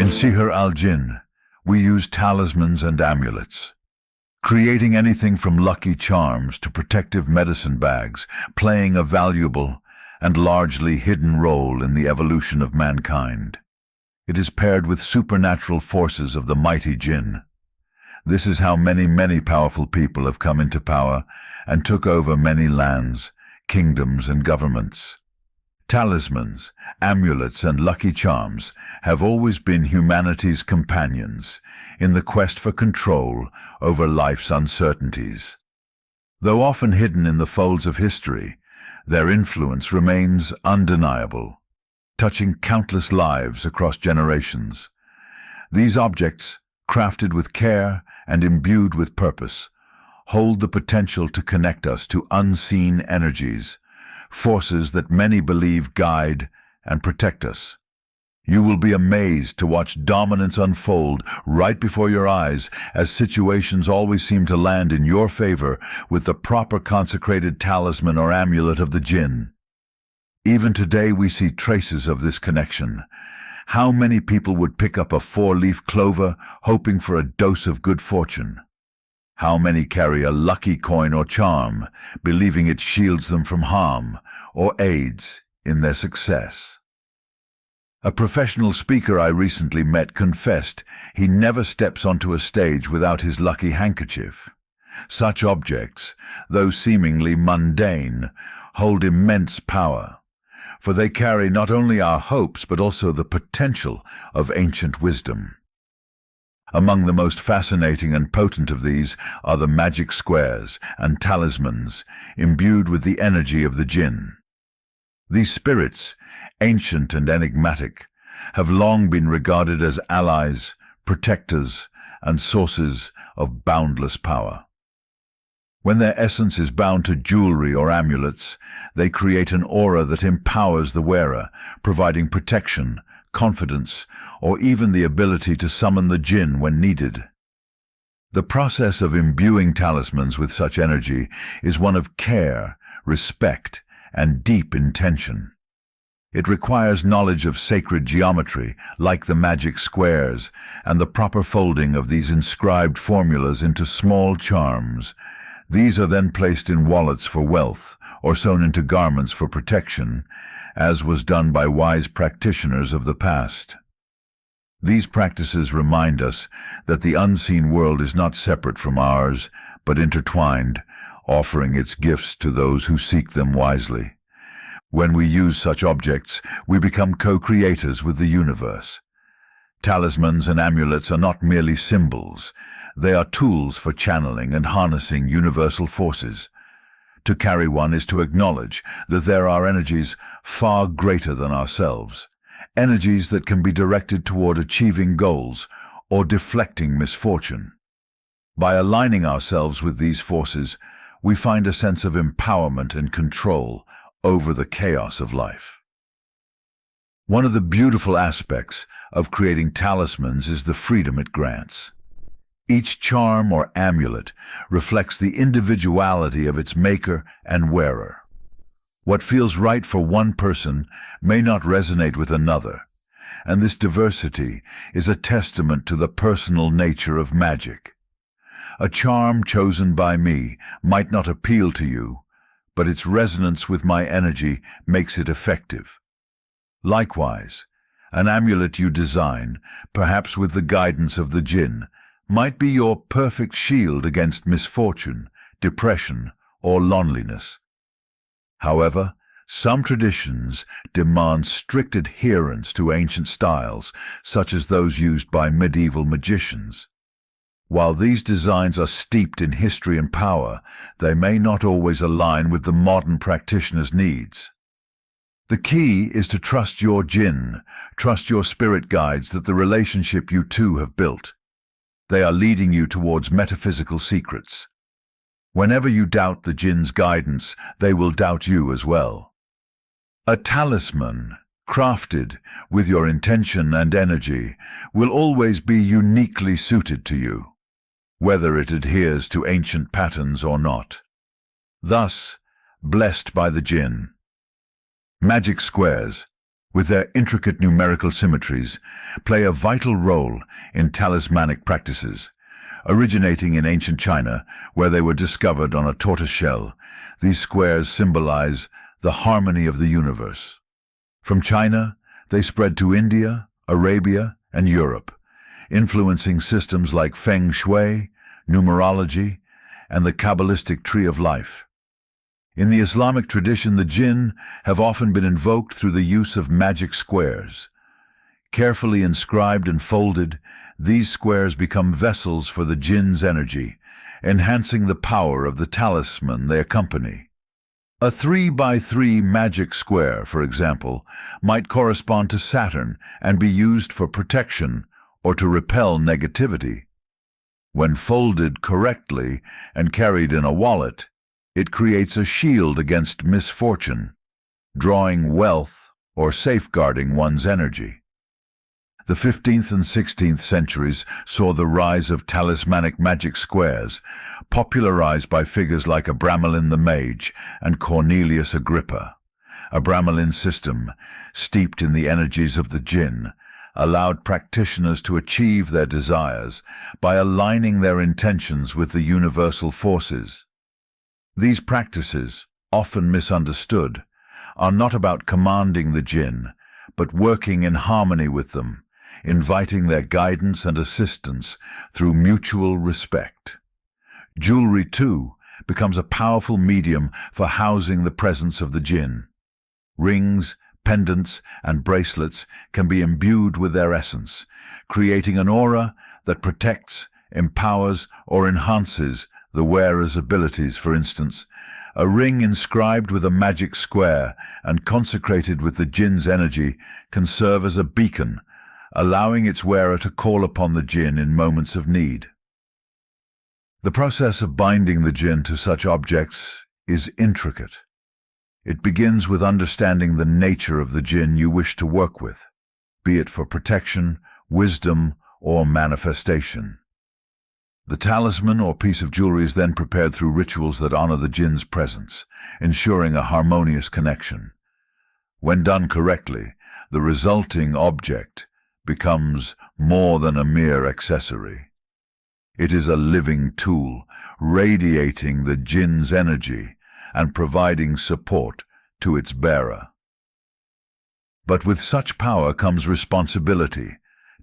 In Sihr al-Jinn, we use talismans and amulets, creating anything from lucky charms to protective medicine bags, playing a valuable and largely hidden role in the evolution of mankind. It is paired with supernatural forces of the mighty Jinn. This is how many powerful people have come into power and took over many lands, kingdoms, and governments. Talismans, amulets, and lucky charms have always been humanity's companions in the quest for control over life's uncertainties. Though often hidden in the folds of history, their influence remains undeniable, touching countless lives across generations. These objects, crafted with care and imbued with purpose, hold the potential to connect us to unseen energies, forces that many believe guide and protect us. You will be amazed to watch dominance unfold right before your eyes, as situations always seem to land in your favor with the proper consecrated talisman or amulet of the Jinn. Even today we see traces of this connection. How many people would pick up a 4-leaf clover hoping for a dose of good fortune? How many carry a lucky coin or charm, believing it shields them from harm or aids in their success? A professional speaker I recently met confessed he never steps onto a stage without his lucky handkerchief. Such objects, though seemingly mundane, hold immense power, for they carry not only our hopes but also the potential of ancient wisdom. Among the most fascinating and potent of these are the magic squares and talismans imbued with the energy of the Jinn. These spirits, ancient and enigmatic, have long been regarded as allies, protectors, and sources of boundless power. When their essence is bound to jewelry or amulets, they create an aura that empowers the wearer, providing protection, confidence, or even the ability to summon the Jinn when needed. The process of imbuing talismans with such energy is one of care, respect, and deep intention. It requires knowledge of sacred geometry, like the magic squares, and the proper folding of these inscribed formulas into small charms. These are then placed in wallets for wealth, or sewn into garments for protection, as was done by wise practitioners of the past. These practices remind us that the unseen world is not separate from ours, but intertwined, offering its gifts to those who seek them wisely. When we use such objects, we become co-creators with the universe. Talismans and amulets are not merely symbols. They are tools for channeling and harnessing universal forces. To carry one is to acknowledge that there are energies far greater than ourselves, energies that can be directed toward achieving goals or deflecting misfortune. By aligning ourselves with these forces, we find a sense of empowerment and control over the chaos of life. One of the beautiful aspects of creating talismans is the freedom it grants. Each charm or amulet reflects the individuality of its maker and wearer. What feels right for one person may not resonate with another, and this diversity is a testament to the personal nature of magic. A charm chosen by me might not appeal to you, but its resonance with my energy makes it effective. Likewise, an amulet you design, perhaps with the guidance of the Jinn, might be your perfect shield against misfortune, depression, or loneliness. However, some traditions demand strict adherence to ancient styles, such as those used by medieval magicians. While these designs are steeped in history and power, they may not always align with the modern practitioner's needs. The key is to trust your Jinn, trust your spirit guides that the relationship you two have built. They are leading you towards metaphysical secrets. Whenever you doubt the Jinn's guidance, they will doubt you as well. A talisman, crafted with your intention and energy, will always be uniquely suited to you, whether it adheres to ancient patterns or not. Thus, blessed by the Jinn. Magic squares, with their intricate numerical symmetries, play a vital role in talismanic practices. Originating in ancient China, where they were discovered on a tortoise shell, these squares symbolize the harmony of the universe. From China, they spread to India, Arabia, and Europe, influencing systems like Feng Shui, numerology, and the Kabbalistic tree of life. In the Islamic tradition, the Jinn have often been invoked through the use of magic squares. Carefully inscribed and folded, these squares become vessels for the Jinn's energy, enhancing the power of the talisman they accompany. A 3x3 magic square, for example, might correspond to Saturn and be used for protection or to repel negativity. When folded correctly and carried in a wallet, it creates a shield against misfortune, drawing wealth or safeguarding one's energy. The 15th and 16th centuries saw the rise of talismanic magic squares, popularized by figures like Abramelin the Mage and Cornelius Agrippa. Abramelin's system, steeped in the energies of the Jinn, allowed practitioners to achieve their desires by aligning their intentions with the universal forces. These practices, often misunderstood, are not about commanding the Jinn, but working in harmony with them, inviting their guidance and assistance through mutual respect. Jewelry, too, becomes a powerful medium for housing the presence of the Jinn. Rings, pendants, and bracelets can be imbued with their essence, creating an aura that protects, empowers, or enhances the wearer's abilities. For instance, a ring inscribed with a magic square and consecrated with the Jinn's energy can serve as a beacon, allowing its wearer to call upon the Jinn in moments of need. The process of binding the Jinn to such objects is intricate. It begins with understanding the nature of the Jinn you wish to work with, be it for protection, wisdom, or manifestation. The talisman or piece of jewelry is then prepared through rituals that honor the Jinn's presence, ensuring a harmonious connection. When done correctly, the resulting object becomes more than a mere accessory. It is a living tool, radiating the Jinn's energy and providing support to its bearer. But with such power comes responsibility.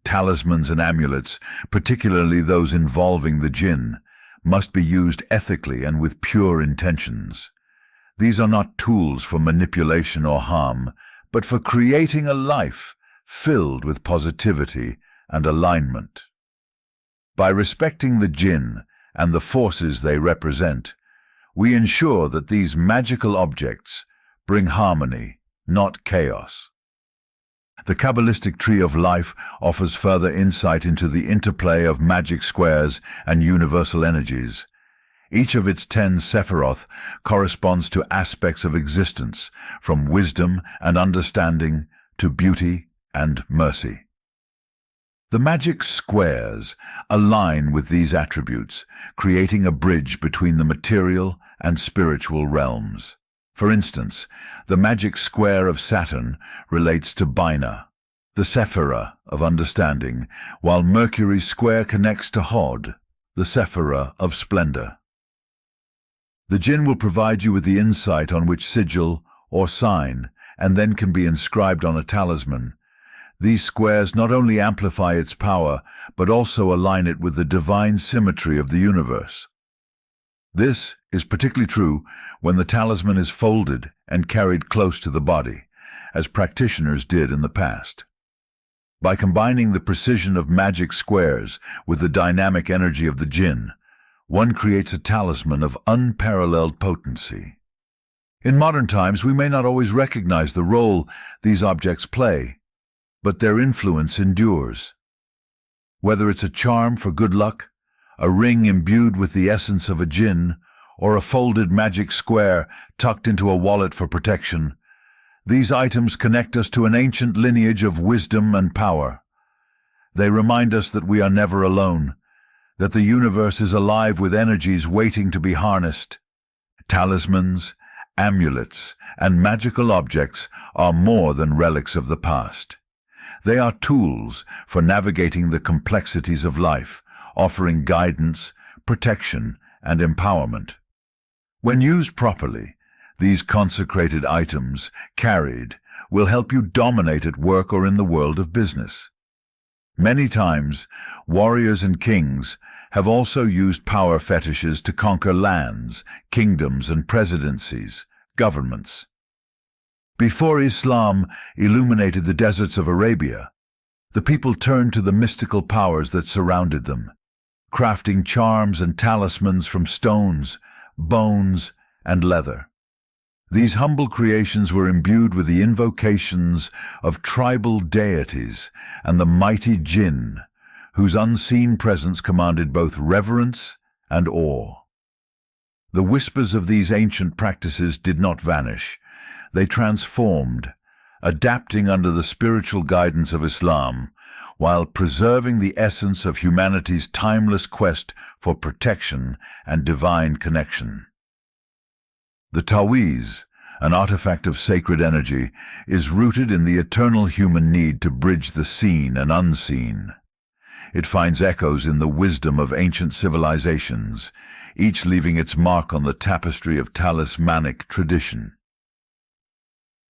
Talismans and amulets, particularly those involving the Jinn, must be used ethically and with pure intentions. These are not tools for manipulation or harm, but for creating a life filled with positivity and alignment. By respecting the Jinn and the forces they represent, we ensure that these magical objects bring harmony, not chaos. The Kabbalistic tree of life offers further insight into the interplay of magic squares and universal energies. Each of its 10 Sephiroth corresponds to aspects of existence, from wisdom and understanding to beauty and mercy. The magic squares align with these attributes, creating a bridge between the material and spiritual realms. For instance, the magic square of Saturn relates to Bina, the Sephira of understanding, while Mercury's square connects to Hod, the Sephira of splendor. The Jinn will provide you with the insight on which sigil or sign, and then can be inscribed on a talisman. These squares not only amplify its power, but also align it with the divine symmetry of the universe. This is particularly true when the talisman is folded and carried close to the body, as practitioners did in the past. By combining the precision of magic squares with the dynamic energy of the Jinn, one creates a talisman of unparalleled potency. In modern times, we may not always recognize the role these objects play, but their influence endures. Whether it's a charm for good luck, a ring imbued with the essence of a Jinn, or a folded magic square tucked into a wallet for protection, these items connect us to an ancient lineage of wisdom and power. They remind us that we are never alone, that the universe is alive with energies waiting to be harnessed. Talismans, amulets, and magical objects are more than relics of the past. They are tools for navigating the complexities of life, offering guidance, protection, and empowerment. When used properly, these consecrated items, carried, will help you dominate at work or in the world of business. Many times, warriors and kings have also used power fetishes to conquer lands, kingdoms, and presidencies, governments. Before Islam illuminated the deserts of Arabia, the people turned to the mystical powers that surrounded them, crafting charms and talismans from stones, bones, and leather. These humble creations were imbued with the invocations of tribal deities and the mighty Jinn, whose unseen presence commanded both reverence and awe. The whispers of these ancient practices did not vanish. They transformed, adapting under the spiritual guidance of Islam, while preserving the essence of humanity's timeless quest for protection and divine connection. The Tawiz, an artifact of sacred energy, is rooted in the eternal human need to bridge the seen and unseen. It finds echoes in the wisdom of ancient civilizations, each leaving its mark on the tapestry of talismanic tradition.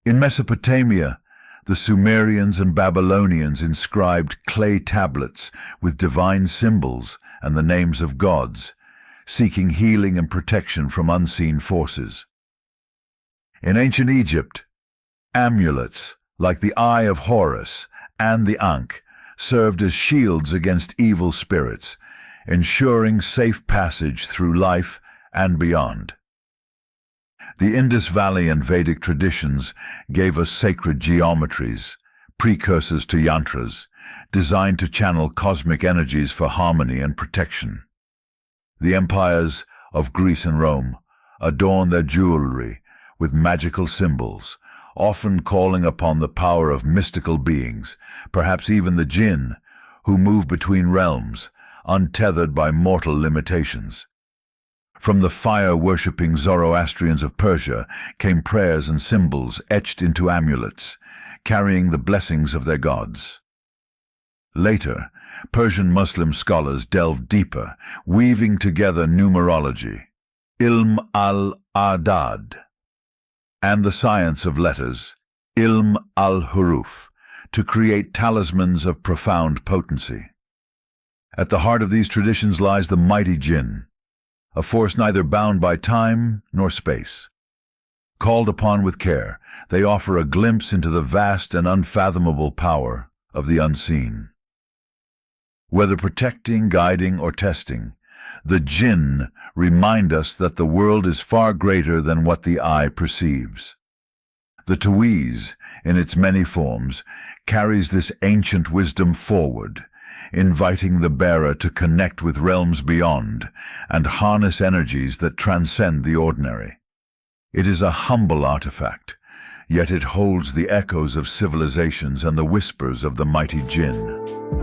In Mesopotamia, the Sumerians and Babylonians inscribed clay tablets with divine symbols and the names of gods, seeking healing and protection from unseen forces. In ancient Egypt, amulets, like the Eye of Horus and the Ankh, served as shields against evil spirits, ensuring safe passage through life and beyond. The Indus Valley and Vedic traditions gave us sacred geometries, precursors to yantras, designed to channel cosmic energies for harmony and protection. The empires of Greece and Rome adorn their jewelry with magical symbols, often calling upon the power of mystical beings, perhaps even the Jinn, who move between realms, untethered by mortal limitations. From the fire-worshipping Zoroastrians of Persia came prayers and symbols etched into amulets, carrying the blessings of their gods. Later, Persian Muslim scholars delved deeper, weaving together numerology, Ilm al-Adad, and the science of letters, Ilm al-Huruf, to create talismans of profound potency. At the heart of these traditions lies the mighty Jinn, a force neither bound by time nor space. Called upon with care, they offer a glimpse into the vast and unfathomable power of the unseen. Whether protecting, guiding, or testing, the Jinn remind us that the world is far greater than what the eye perceives. The Tawiz, in its many forms, carries this ancient wisdom forward, inviting the bearer to connect with realms beyond and harness energies that transcend the ordinary. It is a humble artifact, yet it holds the echoes of civilizations and the whispers of the mighty Jinn.